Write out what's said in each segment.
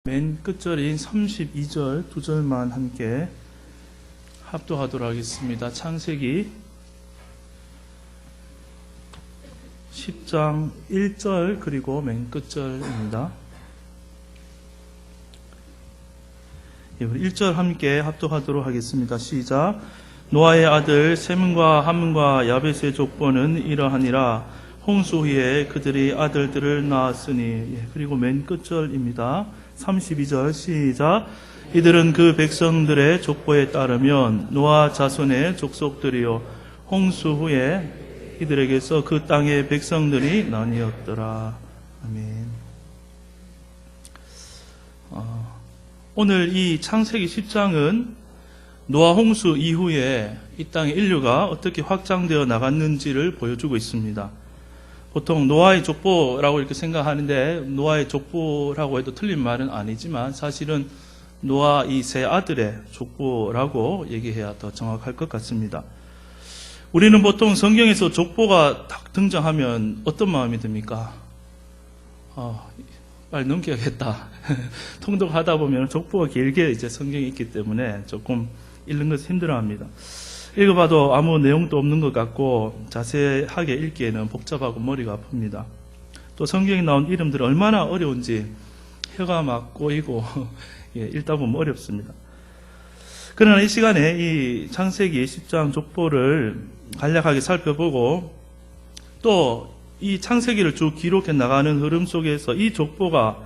맨 끝절인 32절 두 절만 함께 합독하도록 하겠습니다. 창세기 10장 1절 그리고 맨 끝절입니다. 우리 1절 함께 합독하도록 하겠습니다. 시작. 노아의 아들 셈과 함과 야벳의 족보는 이러하니라. 홍수 후에 그들이 아들들을 낳았으니. 그리고 맨 끝절입니다. 32절 시작. 이들은 그 백성들의 족보에 따르면 노아 자손의 족속들이요 홍수 후에 이들에게서 그 땅의 백성들이 나뉘었더라. 아멘. 오늘 이 창세기 10장은 노아 홍수 이후에 이 땅의 인류가 어떻게 확장되어 나갔는지를 보여주고 있습니다. 보통 노아의 족보라고 이렇게 생각하는데 노아의 족보라고 해도 틀린 말은 아니지만 사실은 노아 이 세 아들의 족보라고 얘기해야 더 정확할 것 같습니다. 우리는 보통 성경에서 족보가 딱 등장하면 어떤 마음이 듭니까? 빨리 넘겨야겠다. 통독하다 보면 족보가 길게 이제 성경이 있기 때문에 조금 읽는 것을 힘들어합니다. 읽어봐도 아무 내용도 없는 것 같고 자세하게 읽기에는 복잡하고 머리가 아픕니다. 또 성경에 나온 이름들은 얼마나 어려운지 혀가 막 꼬이고 읽다 보면 어렵습니다. 그러나 이 시간에 이 창세기 10장 족보를 간략하게 살펴보고 또 이 창세기를 쭉 기록해 나가는 흐름 속에서 이 족보가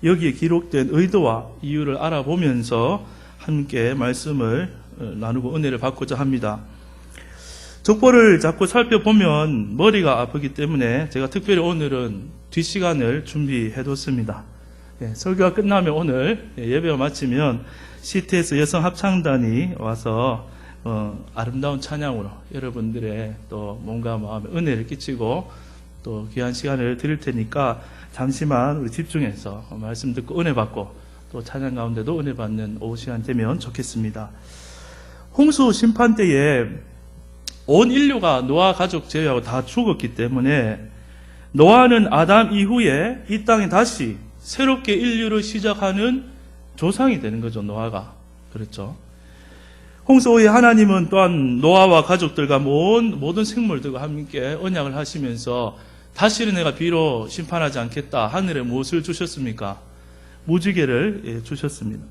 여기에 기록된 의도와 이유를 알아보면서 함께 말씀을 나누고 은혜를 받고자 합니다. 족보를 자꾸 살펴보면 머리가 아프기 때문에 제가 특별히 오늘은 뒷시간을 준비해뒀습니다. 설교가 끝나면 오늘 예배가 마치면 CTS 여성 합창단이 와서 아름다운 찬양으로 여러분들의 또 몸과 마음에 은혜를 끼치고 또 귀한 시간을 드릴 테니까 잠시만 우리 집중해서 말씀 듣고 은혜 받고 또 찬양 가운데도 은혜 받는 오후 시간 되면 좋겠습니다. 홍수 심판 때에 온 인류가 노아 가족 제외하고 다 죽었기 때문에 노아는 아담 이후에 이 땅에 다시 새롭게 인류를 시작하는 조상이 되는 거죠. 노아가. 그렇죠. 홍수 후에 하나님은 또한 노아와 가족들과 모든 생물들과 함께 언약을 하시면서 다시는 내가 비로 심판하지 않겠다. 하늘에 무엇을 주셨습니까? 무지개를 주셨습니다.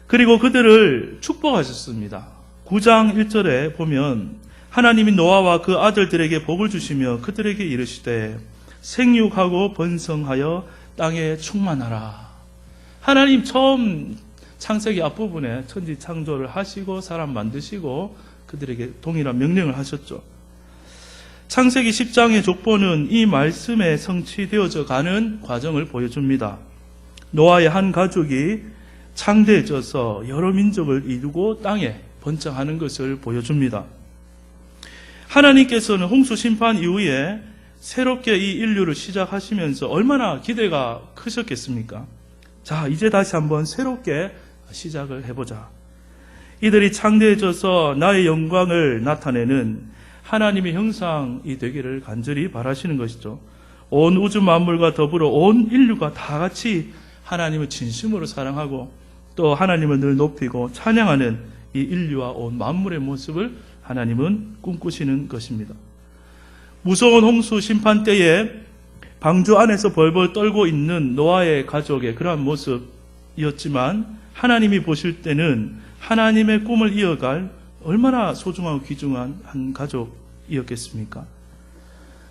그리고 그들을 축복하셨습니다. 9장 1절에 보면 하나님이 노아와 그 아들들에게 복을 주시며 그들에게 이르시되 생육하고 번성하여 땅에 충만하라. 하나님 처음 창세기 앞부분에 천지 창조를 하시고 사람 만드시고 그들에게 동일한 명령을 하셨죠. 창세기 10장의 족보는 이 말씀에 성취되어져 가는 과정을 보여줍니다. 노아의 한 가족이 창대해져서 여러 민족을 이루고 땅에 번창하는 것을 보여줍니다. 하나님께서는 홍수 심판 이후에 새롭게 이 인류를 시작하시면서 얼마나 기대가 크셨겠습니까? 자, 이제 다시 한번 새롭게 시작을 해보자. 이들이 창대해져서 나의 영광을 나타내는 하나님의 형상이 되기를 간절히 바라시는 것이죠. 온 우주 만물과 더불어 온 인류가 다 같이 하나님을 진심으로 사랑하고 또 하나님을 늘 높이고 찬양하는 이 인류와 온 만물의 모습을 하나님은 꿈꾸시는 것입니다. 무서운 홍수 심판 때에 방주 안에서 벌벌 떨고 있는 노아의 가족의 그러한 모습이었지만 하나님이 보실 때는 하나님의 꿈을 이어갈 얼마나 소중하고 귀중한 한 가족이었겠습니까?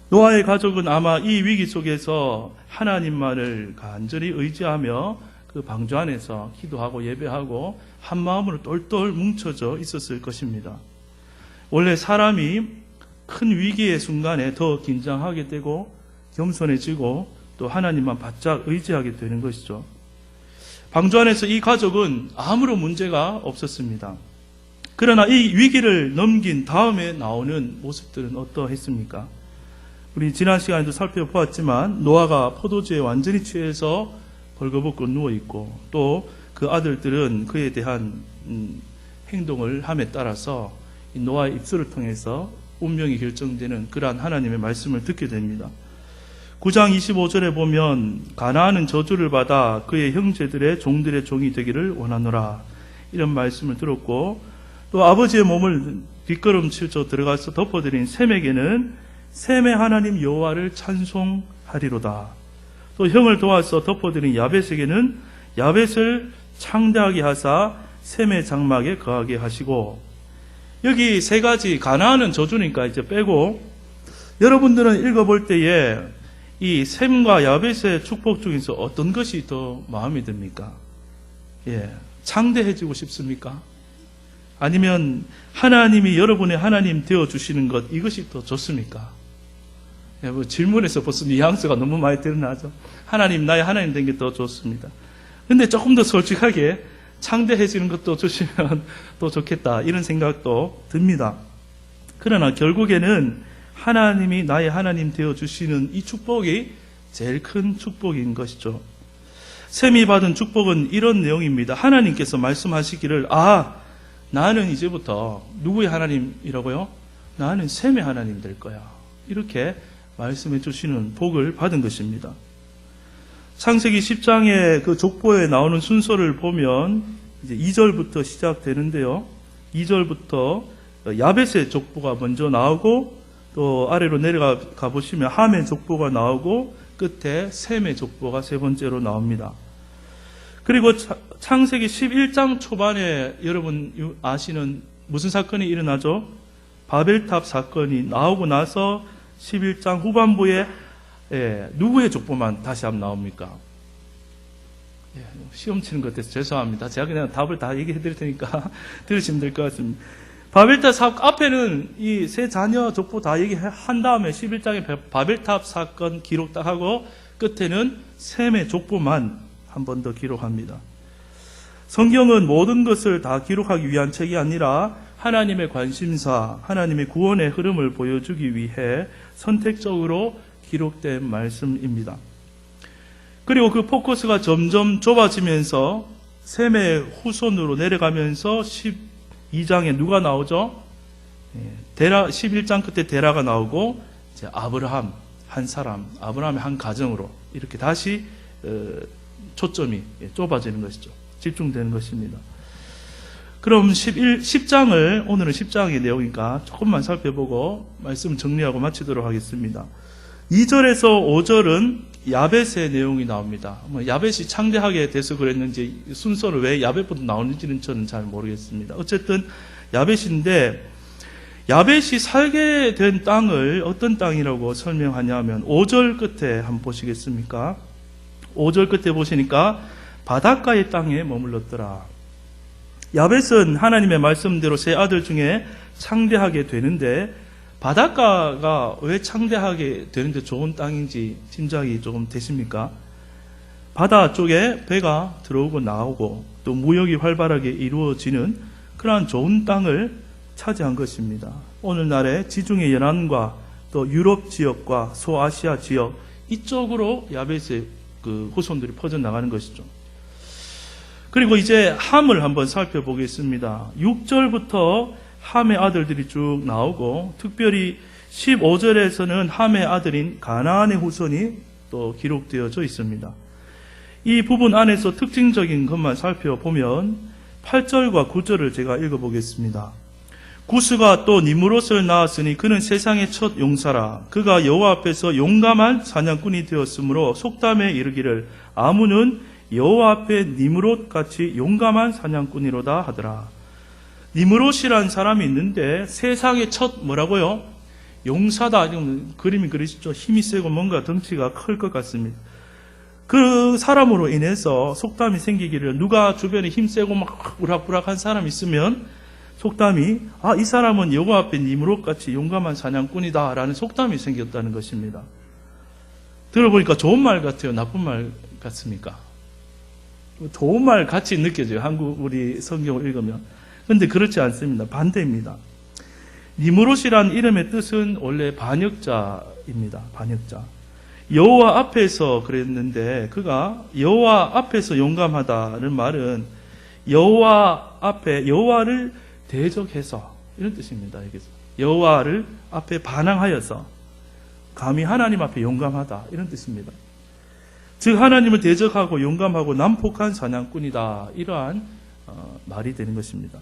노아의 가족은 아마 이 위기 속에서 하나님만을 간절히 의지하며 그 방주 안에서 기도하고 예배하고 한 마음으로 똘똘 뭉쳐져 있었을 것입니다. 원래 사람이 큰 위기의 순간에 더 긴장하게 되고 겸손해지고 또 하나님만 바짝 의지하게 되는 것이죠. 방주 안에서 이 가족은 아무런 문제가 없었습니다. 그러나 이 위기를 넘긴 다음에 나오는 모습들은 어떠했습니까? 우리 지난 시간에도 살펴보았지만 노아가 포도주에 완전히 취해서 벌거벗고 누워있고 또 그 아들들은 그에 대한 행동을 함에 따라서 노아의 입술을 통해서 운명이 결정되는 그러한 하나님의 말씀을 듣게 됩니다. 9장 25절에 보면 가나안은 저주를 받아 그의 형제들의 종들의 종이 되기를 원하노라 이런 말씀을 들었고, 또 아버지의 몸을 뒷걸음치고 들어가서 덮어드린 셈에게는 셈의 하나님 여호와를 찬송하리로다. 또 형을 도와서 덮어드린 야벳에게는 야벳을 창대하게 하사 셈의 장막에 거하게 하시고, 여기 세 가지 가나안은 저주니까 이제 빼고, 여러분들은 읽어볼 때에 이 셈과 야벳의 축복 중에서 어떤 것이 더 마음에 듭니까? 창대해지고 싶습니까? 아니면 하나님이 여러분의 하나님 되어주시는 것, 이것이 더 좋습니까? 뭐 질문에서 벌써 뉘앙스가 너무 많이 드러나죠. 하나님, 나의 하나님 된 게 더 좋습니다. 근데 조금 더 솔직하게 창대해지는 것도 주시면 더 좋겠다, 이런 생각도 듭니다. 그러나 결국에는 하나님이 나의 하나님 되어주시는 이 축복이 제일 큰 축복인 것이죠. 셈이 받은 축복은 이런 내용입니다. 하나님께서 말씀하시기를, 나는 이제부터 누구의 하나님이라고요? 나는 셈의 하나님 될 거야. 이렇게 말씀해 주시는 복을 받은 것입니다. 창세기 10장의 그 족보에 나오는 순서를 보면 이제 2절부터 시작되는데요. 2절부터 야벳의 족보가 먼저 나오고, 또 아래로 내려가 보시면 함의 족보가 나오고, 끝에 셈의 족보가 세 번째로 나옵니다. 그리고 창세기 11장 초반에 여러분 아시는 무슨 사건이 일어나죠? 바벨탑 사건이 나오고 나서 11장 후반부에 누구의 족보만 다시 한번 나옵니까? 시험 치는 것 같아서 죄송합니다. 제가 그냥 답을 다 얘기해 드릴 테니까 들으시면 될 것 같습니다. 바벨탑 사건 앞에는 이 세 자녀 족보 다 얘기한 다음에 11장에 바벨탑 사건 기록 딱 하고, 끝에는 셈의 족보만 한 번 더 기록합니다. 성경은 모든 것을 다 기록하기 위한 책이 아니라 하나님의 관심사, 하나님의 구원의 흐름을 보여주기 위해 선택적으로 기록된 말씀입니다. 그리고 그 포커스가 점점 좁아지면서 셈의 후손으로 내려가면서 12장에 누가 나오죠? 11장 끝에 데라가 나오고, 이제 아브라함 한 사람, 아브라함의 한 가정으로 이렇게 다시 초점이 좁아지는 것이죠. 집중되는 것입니다. 그럼 10장을, 오늘은 10장의 내용이니까 조금만 살펴보고 말씀 정리하고 마치도록 하겠습니다. 2절에서 5절은 야벳의 내용이 나옵니다. 야벳이 창대하게 돼서 그랬는지 순서를 왜 야벳부터 나오는지는 저는 잘 모르겠습니다. 어쨌든 야벳인데, 야벳이 살게 된 땅을 어떤 땅이라고 설명하냐면 5절 끝에 한번 보시겠습니까? 5절 끝에 보시니까 바닷가의 땅에 머물렀더라. 야벳은 하나님의 말씀대로 세 아들 중에 창대하게 되는데, 바닷가가 왜 창대하게 되는데 좋은 땅인지 짐작이 조금 되십니까? 바다 쪽에 배가 들어오고 나오고 또 무역이 활발하게 이루어지는 그러한 좋은 땅을 차지한 것입니다. 오늘날의 지중해 연안과 또 유럽 지역과 소아시아 지역, 이쪽으로 야벳의 그 후손들이 퍼져나가는 것이죠. 그리고 이제 함을 한번 살펴보겠습니다. 6절부터 함의 아들들이 쭉 나오고, 특별히 15절에서는 함의 아들인 가나안의 후손이 또 기록되어져 있습니다. 이 부분 안에서 특징적인 것만 살펴보면 8절과 9절을 제가 읽어보겠습니다. 구스가 또 니므롯을 낳았으니 그는 세상의 첫 용사라. 그가 여호와 앞에서 용감한 사냥꾼이 되었으므로 속담에 이르기를 아문은 여호와 앞에 니므롯같이 용감한 사냥꾼이로다 하더라. 니므롯이라는 사람이 있는데 세상의 첫 뭐라고요? 용사다. 그림이 그리시죠? 힘이 세고 뭔가 덩치가 클 것 같습니다. 그 사람으로 인해서 속담이 생기기를, 누가 주변에 힘 세고 막 우락부락한 사람이 있으면 속담이 이 사람은 여호와 앞에 니므롯같이 용감한 사냥꾼이다 라는 속담이 생겼다는 것입니다. 들어보니까 좋은 말 같아요? 나쁜 말 같습니까? 좋은 말 같이 느껴져요. 우리 성경을 읽으면. 그런데 그렇지 않습니다. 반대입니다. 니므롯이란 이름의 뜻은 원래 반역자입니다. 반역자. 여호와 앞에서 그랬는데, 그가 여호와 앞에서 용감하다는 말은 여호와 앞에 여호와를 대적해서, 이런 뜻입니다. 여기서 여호와를 앞에 반항하여서 감히 하나님 앞에 용감하다 이런 뜻입니다. 즉 하나님을 대적하고 용감하고 난폭한 사냥꾼이다 이러한 말이 되는 것입니다.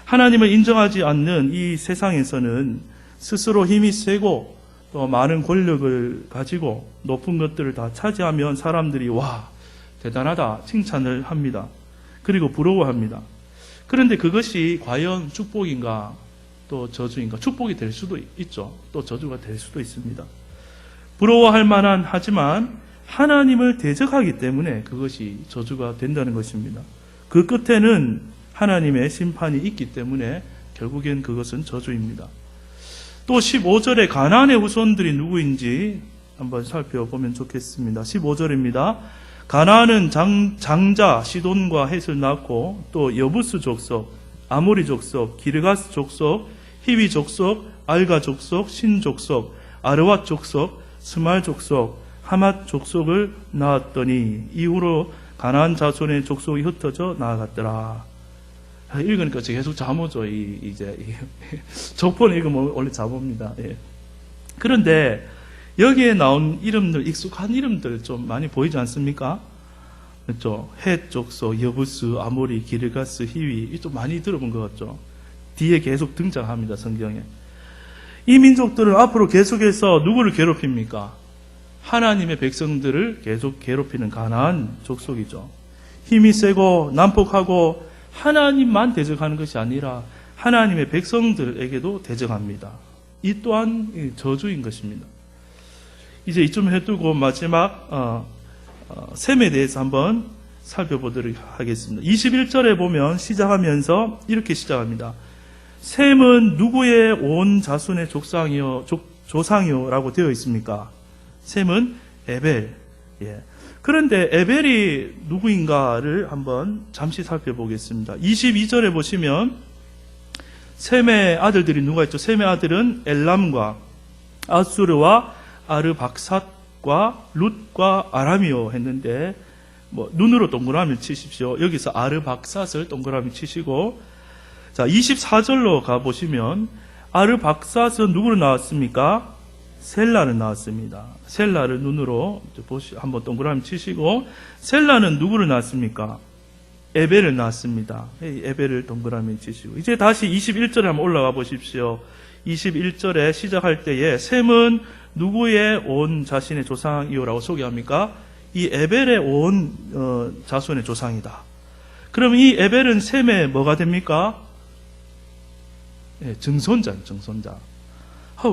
하나님을 인정하지 않는 이 세상에서는 스스로 힘이 세고 또 많은 권력을 가지고 높은 것들을 다 차지하면 사람들이 와 대단하다 칭찬을 합니다. 그리고 부러워합니다. 그런데 그것이 과연 축복인가 또 저주인가? 축복이 될 수도 있죠. 또 저주가 될 수도 있습니다. 부러워할 만한 하지만 하나님을 대적하기 때문에 그것이 저주가 된다는 것입니다. 그 끝에는 하나님의 심판이 있기 때문에 결국엔 그것은 저주입니다. 또 15절에 가나안의 후손들이 누구인지 한번 살펴보면 좋겠습니다. 15절입니다. 가나안은 장자 시돈과 헷을 낳고 또 여부스 족속, 아모리 족속, 기르가스 족속, 히위 족속, 알가 족속, 신 족속, 아르왓 족속, 스말 족속, 하맛 족속을 낳았더니 이후로 가나안 자손의 족속이 흩어져 나아갔더라. 읽으니까 계속 잠오죠. 족보는 읽으면 원래 잠옵니다. 예. 그런데 여기에 나온 이름들, 익숙한 이름들 좀 많이 보이지 않습니까? 그렇죠. 헷 족속, 여부스, 아모리, 기르가스, 히위, 이 좀 많이 들어본 것 같죠. 뒤에 계속 등장합니다. 성경에. 이 민족들은 앞으로 계속해서 누구를 괴롭힙니까? 하나님의 백성들을 계속 괴롭히는 가나안 족속이죠. 힘이 세고 난폭하고 하나님만 대적하는 것이 아니라 하나님의 백성들에게도 대적합니다. 이 또한 저주인 것입니다. 이제 이쯤 해두고 마지막 셈에 대해서 한번 살펴보도록 하겠습니다. 21절에 보면 시작하면서 이렇게 시작합니다. 셈은 누구의 온 자손의 조상이요 라고 되어 있습니까? 셈은 에벨. 예. 그런데 에벨이 누구인가를 한번 잠시 살펴보겠습니다. 22절에 보시면 셈의 아들들이 누가 있죠? 셈의 아들은 엘람과 아수르와 아르박삿과 룻과 아람이요 했는데 눈으로 동그라미 치십시오. 여기서 아르박삿을 동그라미 치시고 자 24절로 가보시면 아르박삿은 누구로 나왔습니까? 셀라를 나왔습니다. 셀라를 눈으로 한번 동그라미 치시고 셀라는 누구를 낳았습니까? 에벨을 낳았습니다. 에벨을 동그라미 치시고 이제 다시 21절에 한번 올라가 보십시오. 21절에 시작할 때에 셈은 누구의 온 자신의 조상이요라고 소개합니까? 이 에벨의 온 자손의 조상이다. 그럼 이 에벨은 셈의 뭐가 됩니까? 증손자는 증손자.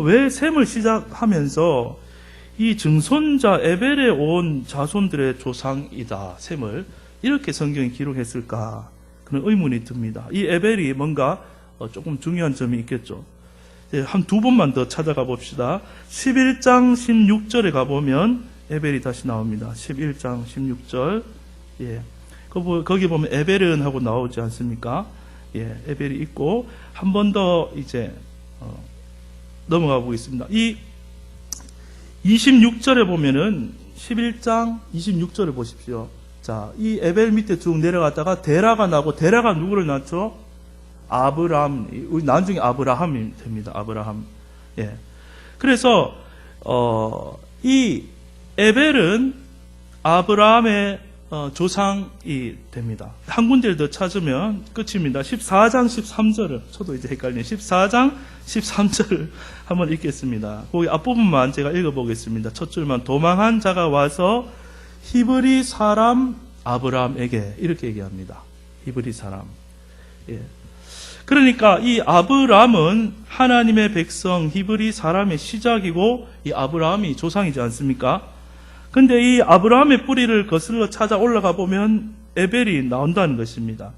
왜 셈을 시작하면서 이 증손자 에벨의 온 자손들의 조상이다 셈을 이렇게 성경이 기록했을까 그런 의문이 듭니다. 이 에벨이 뭔가 조금 중요한 점이 있겠죠. 한 두 번만 더 찾아가 봅시다. 11장 16절에 가보면 에벨이 다시 나옵니다. 11장 16절. 예. 거기 보면 에벨은 하고 나오지 않습니까? 예, 에벨이 있고 한 번 더 이제 넘어가 보겠습니다. 이 26절에 보면은 11장 26절을 보십시오. 자, 이 에벨 밑에 쭉 내려갔다가 데라가 나고 데라가 누구를 낳죠? 아브람. 나중에 아브라함이 됩니다. 아브라함. 예. 그래서 이 에벨은 아브라함의 조상이 됩니다. 한 군데를 더 찾으면 끝입니다. 14장 13절을 저도 이제 헷갈리네요. 14장 13절을 한번 읽겠습니다. 거기 앞부분만 제가 읽어보겠습니다. 첫 줄만 도망한 자가 와서 히브리 사람 아브라함에게 이렇게 얘기합니다. 히브리 사람. 예. 그러니까 이 아브람은 하나님의 백성 히브리 사람의 시작이고 이 아브라함이 조상이지 않습니까? 근데 이 아브라함의 뿌리를 거슬러 찾아 올라가 보면 에벨이 나온다는 것입니다.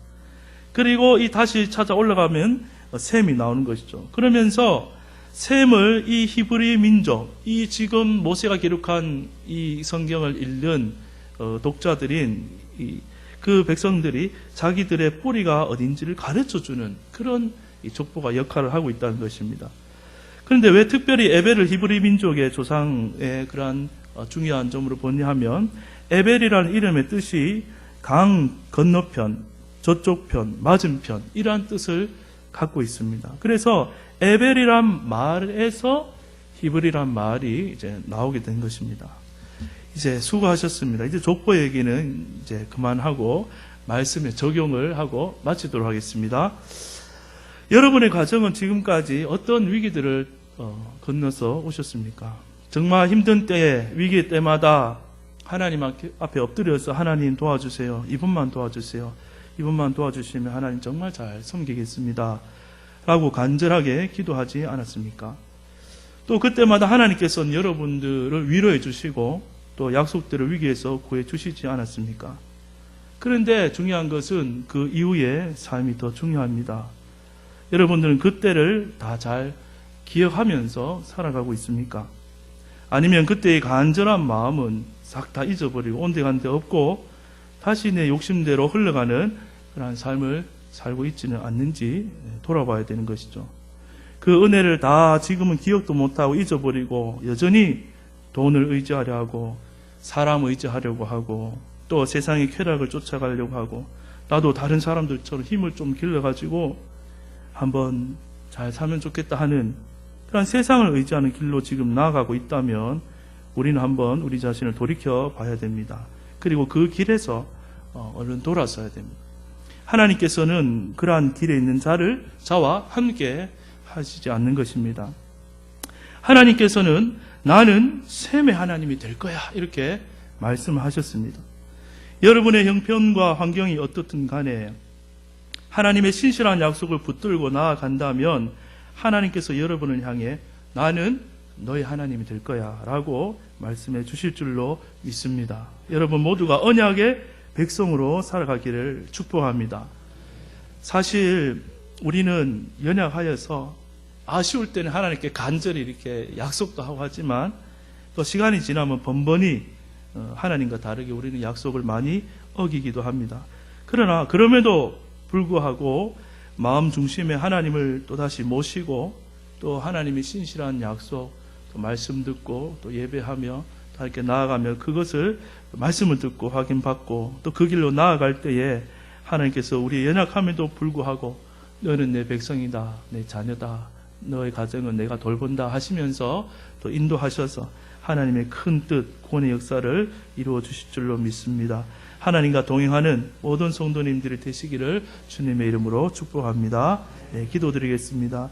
그리고 이 다시 찾아 올라가면 셈이 나오는 것이죠. 그러면서 셈을 이 히브리 민족, 이 지금 모세가 기록한 이 성경을 읽는 독자들인 그 백성들이 자기들의 뿌리가 어딘지를 가르쳐주는 그런 족보가 역할을 하고 있다는 것입니다. 그런데 왜 특별히 에벨을 히브리 민족의 조상의 그러한 중요한 점으로 보냐 하면 에벨이라는 이름의 뜻이 강 건너편, 저쪽 편, 맞은편 이러한 뜻을 갖고 있습니다. 그래서 에벨이란 말에서 히브리란 말이 이제 나오게 된 것입니다. 이제 수고하셨습니다. 이제 족보 얘기는 이제 그만하고 말씀에 적용을 하고 마치도록 하겠습니다. 여러분의 가정은 지금까지 어떤 위기들을 건너서 오셨습니까? 정말 힘든 때에, 위기 때마다 하나님 앞에 엎드려서 하나님 도와주세요. 이분만 도와주세요. 이분만 도와주시면 하나님 정말 잘 섬기겠습니다. 라고 간절하게 기도하지 않았습니까? 또 그때마다 하나님께서는 여러분들을 위로해 주시고 또 약속들을 위기에서 구해 주시지 않았습니까? 그런데 중요한 것은 그 이후의 삶이 더 중요합니다. 여러분들은 그때를 다 잘 기억하면서 살아가고 있습니까? 아니면 그때의 간절한 마음은 싹 다 잊어버리고 온데간데 없고 다시 내 욕심대로 흘러가는 그런 삶을 살고 있지는 않는지 돌아봐야 되는 것이죠. 그 은혜를 다 지금은 기억도 못하고 잊어버리고 여전히 돈을 의지하려 하고 사람을 의지하려고 하고 또 세상의 쾌락을 쫓아가려고 하고 나도 다른 사람들처럼 힘을 좀 길러가지고 한번 잘 살면 좋겠다 하는 그런 세상을 의지하는 길로 지금 나아가고 있다면 우리는 한번 우리 자신을 돌이켜 봐야 됩니다. 그리고 그 길에서 얼른 돌아서야 됩니다. 하나님께서는 그러한 길에 있는 자와 함께 하시지 않는 것입니다. 하나님께서는 나는 셈의 하나님이 될 거야 이렇게 말씀하셨습니다. 여러분의 형편과 환경이 어떻든 간에 하나님의 신실한 약속을 붙들고 나아간다면 하나님께서 여러분을 향해 나는 너의 하나님이 될 거야 라고 말씀해 주실 줄로 믿습니다. 여러분 모두가 언약의 백성으로 살아가기를 축복합니다. 사실 우리는 연약하여서 아쉬울 때는 하나님께 간절히 이렇게 약속도 하고 하지만 또 시간이 지나면 번번이 하나님과 다르게 우리는 약속을 많이 어기기도 합니다. 그러나 그럼에도 불구하고 마음 중심에 하나님을 또다시 모시고 또 하나님의 신실한 약속, 또 말씀 듣고 또 예배하며 다 이렇게 나아가며 그것을 말씀을 듣고 확인받고 또 그 길로 나아갈 때에 하나님께서 우리의 연약함에도 불구하고 너는 내 백성이다, 내 자녀다, 너의 가정은 내가 돌본다 하시면서 또 인도하셔서 하나님의 큰 뜻, 구원의 역사를 이루어 주실 줄로 믿습니다. 하나님과 동행하는 모든 성도님들이 되시기를 주님의 이름으로 축복합니다. 네, 기도드리겠습니다.